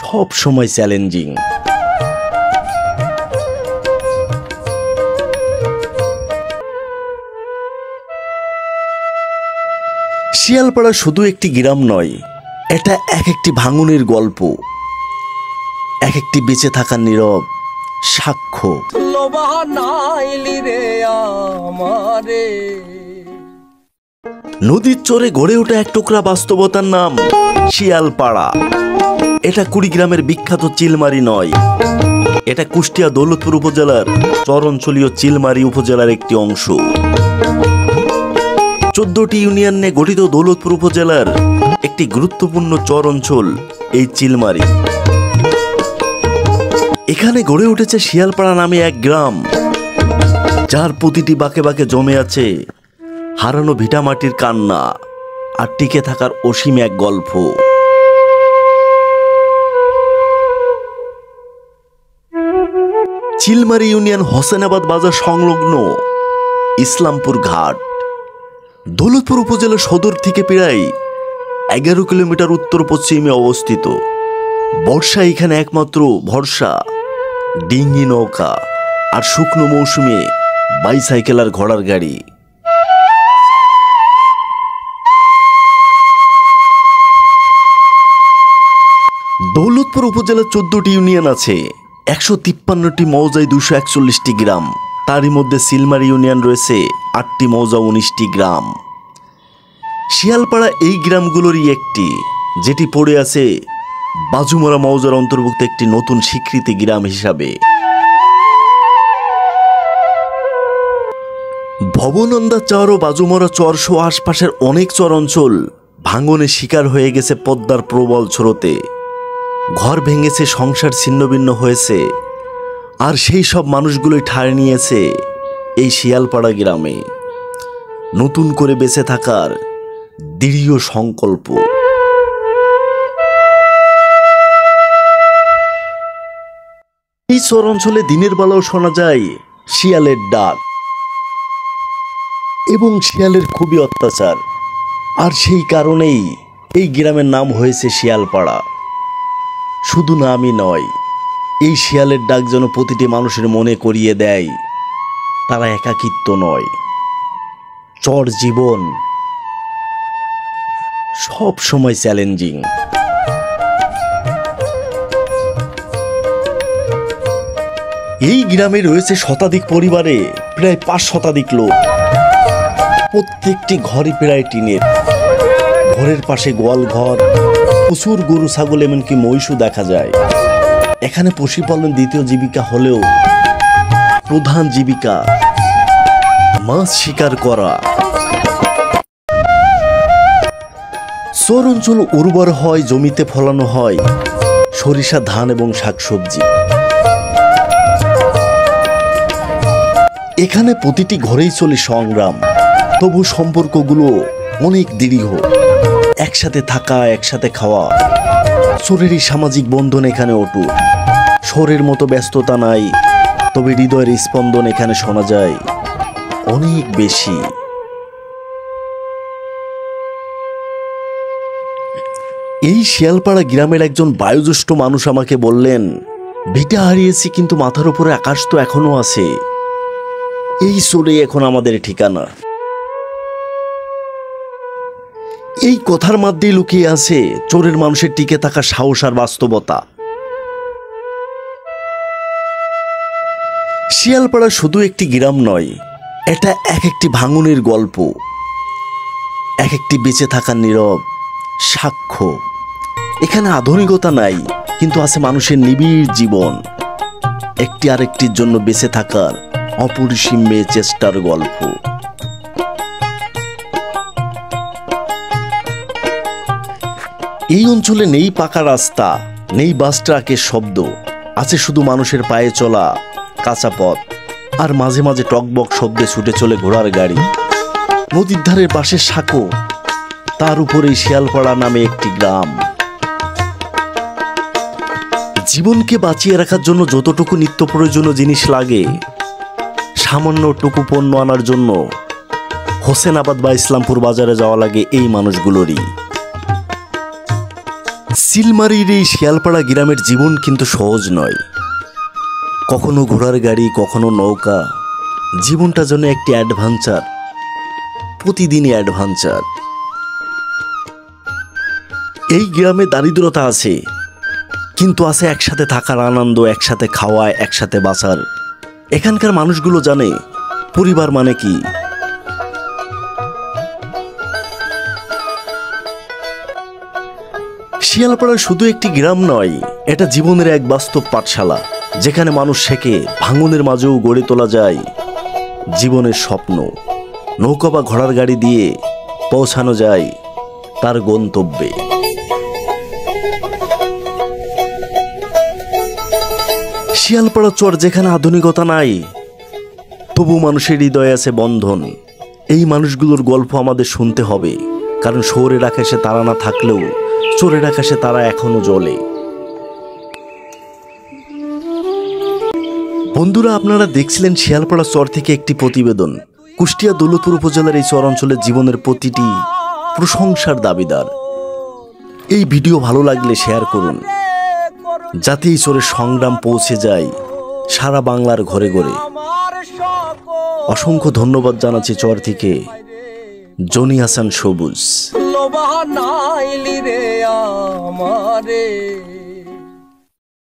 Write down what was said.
সব সময় চ্যালেঞ্জিং। শিয়ালপাড়া শুধু একটি গ্রাম নয়, এটা এক একটি ভাঙনের গল্প, এক একটি বেঁচে থাকার নীরব সাক্ষ্য। নদীর চরে গড়ে ওঠা এক টুকরা বাস্তবতার নাম শিয়ালপাড়া। এটা কুড়িগ্রামের বিখ্যাত চিলমারি নয়, এটা কুষ্টিয়া দৌলতপুর উপজেলার চর-অঞ্চলীয় চিলমারি উপজেলার একটি অংশ। 14টি ইউনিয়ন নিয়ে গঠিত দৌলতপুর উপজেলার একটি গুরুত্বপূর্ণ চর অঞ্চল এই চিলমারি। এখানে গড়ে উঠেছে শিয়ালপাড়া নামে এক গ্রাম, যার প্রতিটি বাঁকে বাঁকে জমে আছে হারানো ভিটামাটির কান্না আর টিকে থাকার অসীম এক গল্প। চিলমারি ইউনিয়ন হোসেনাবাদ বাজার সংলগ্ন ইসলামপুর ঘাট, দৌলতপুর উপজেলা সদর থেকে প্রায় 11 কিলোমিটার উত্তর পশ্চিমে অবস্থিত। বর্ষা এখানে একমাত্র ভরসা, ডিঙ্গি নৌকা আর শুকনো মৌসুমে বাইসাইকেল আর ঘোড়ার গাড়ি। দৌলতপুর উপজেলার 14টি ইউনিয়ন আছে, 153টি মৌজায় 241টি গ্রাম। তারই মধ্যে চিলমারি ইউনিয়ন রয়েছে 8টি মৌজা 19টি গ্রাম। শিয়ালপাড়া এই গ্রামগুলোরই একটি, যেটি পড়ে আছে বাজুমরা মৌজার অন্তর্ভুক্ত একটি নতুন স্বীকৃতি গ্রাম হিসাবে। ভবনন্দা চর ও বাজুমরা চর সহ আশপাশের অনেক চর অঞ্চল ভাঙনের শিকার হয়ে গেছে পদ্মার প্রবল স্রোতে। ঘর ভেঙেছে, সংসার ছিন্নভিন্ন হয়েছে, আর সেই সব মানুষগুলোই ঠাঁই নিয়েছে এই শিয়ালপাড়া গ্রামে, নতুন করে বেঁচে থাকার দৃঢ় সংকল্প। এই চর অঞ্চলে দিনের বেলাও শোনা যায় শিয়ালের ডাক এবং শিয়ালের খুবই অত্যাচার, আর সেই কারণেই এই গ্রামের নাম হয়েছে শিয়ালপাড়া। শুধু নামই নয়, এই শিয়ালের ডাক যেন প্রতিটি মানুষের মনে করিয়ে দেয় তারা একাকিত্ব নয়। চর জীবন সব সময় চ্যালেঞ্জিং। এই গ্রামে রয়েছে শতাধিক পরিবারে প্রায় 5 শতাধিক লোক। প্রত্যেকটি ঘরই প্রায় টিনের। ঘরের পাশে গোয়াল ঘর, প্রচুর গরু ছাগল এমনকি মহিষও দেখা যায়। এখানে পশুপালন দ্বিতীয় জীবিকা হলেও প্রধান জীবিকা মাছ শিকার করা। চর অঞ্চল উর্বর হয়, জমিতে ফলানো হয় সরিষা, ধান এবং শাকসবজি। এখানে প্রতিটি ঘরেই চলে সংগ্রাম, তবু সম্পর্কগুলো অনেক দৃঢ়। একসাথে থাকা, একসাথে খাওয়া, চরেরই সামাজিক বন্ধন এখানে অটুট। শহরের মতো ব্যস্ততা নাই, তবে হৃদয়ের স্পন্দন এখানে শোনা যায় অনেক বেশি। এই শিয়ালপাড়া গ্রামের একজন বয়োজ্যেষ্ঠ মানুষ আমাকে বললেন, ভিটা হারিয়েছি কিন্তু মাথার উপরে আকাশ তো এখনো আছে। এই চরে এখন আমাদের ঠিকানা। এই কথার মধ্যেই লুকিয়ে আছে চরের মানুষের টিকে থাকা সাহস আর বাস্তবতা। শিয়ালপাড়া শুধু একটি গ্রাম নয়, এটা এক একটি ভাঙনের গল্প, এক একটি বেঁচে থাকার নীরব সাক্ষ্য। এখানে আধুনিকতা নাই, কিন্তু আছে মানুষের নিবিড় জীবন, একটি আরেকটির জন্য বেঁচে থাকার অপরিসীম চেষ্টার গল্প। এই অঞ্চলে নেই পাকা রাস্তা, নেই বাস ট্রাকের শব্দ, আছে শুধু মানুষের পায়ে চলা কাঁচা পথ, আর মাঝে মাঝে টকবক শব্দে ছুটে চলে ঘোড়ার গাড়ি। নদীর ধারের পাশে সাঁকো, তার উপরেই শিয়ালপাড়া নামে একটি গ্রাম। জীবনকে বাঁচিয়ে রাখার জন্য যতটুকু নিত্য প্রয়োজনীয় জিনিস লাগে, সামান্যটুকু পণ্য আনার জন্য হোসেনাবাদ বা ইসলামপুর বাজারে যাওয়া লাগে এই মানুষগুলোরই। চিলমারির এই শিয়ালপাড়া গ্রামের জীবন কিন্তু সহজ নয়। কখনো ঘোড়ার গাড়ি, কখনো নৌকা। জীবনটা যেন একটি অ্যাডভেঞ্চার, প্রতিদিনই অ্যাডভেঞ্চার। এই গ্রামে দারিদ্রতা আছে, কিন্তু আছে একসাথে থাকার আনন্দ, একসাথে খাওয়া, একসাথে বাঁচার। এখানকার মানুষগুলো জানে পরিবার মানে কি। শিয়ালপাড়া শুধু একটি গ্রাম নয়, এটা জীবনের এক বাস্তব পাঠশালা, যেখানে মানুষ শেখে ভাঙনের মাঝেও গড়ে তোলা যায় জীবনের স্বপ্ন। নৌকা বা ঘোড়ার গাড়ি দিয়ে পৌঁছানো যায় তার গন্তব্যে। শিয়ালপাড়া চর যেখানে আধুনিকতা নাই, তবু মানুষের হৃদয়ে আছে বন্ধন। এই মানুষগুলোর গল্প আমাদের শুনতে হবে, কারণ শহরের আকাশে তারা না থাকলেও চোরের আকাশে তারা এখনো জ্বলে। বন্ধুরা, আপনারা দেখছিলেন শিয়ালপাড়া চর থেকে একটি প্রতিবেদন। কুষ্টিয়া দৌলতপুর উপজেলার এই চর অঞ্চলের জীবনের প্রতিটি প্রশংসার দাবিদার। এই ভিডিও ভালো লাগলে শেয়ার করুন, যাতে এই চরের সংগ্রাম পৌঁছে যায় সারা বাংলার ঘরে ঘরে। অসংখ্য ধন্যবাদ জানাচ্ছি চর থেকে জনি হাসান সবুজ।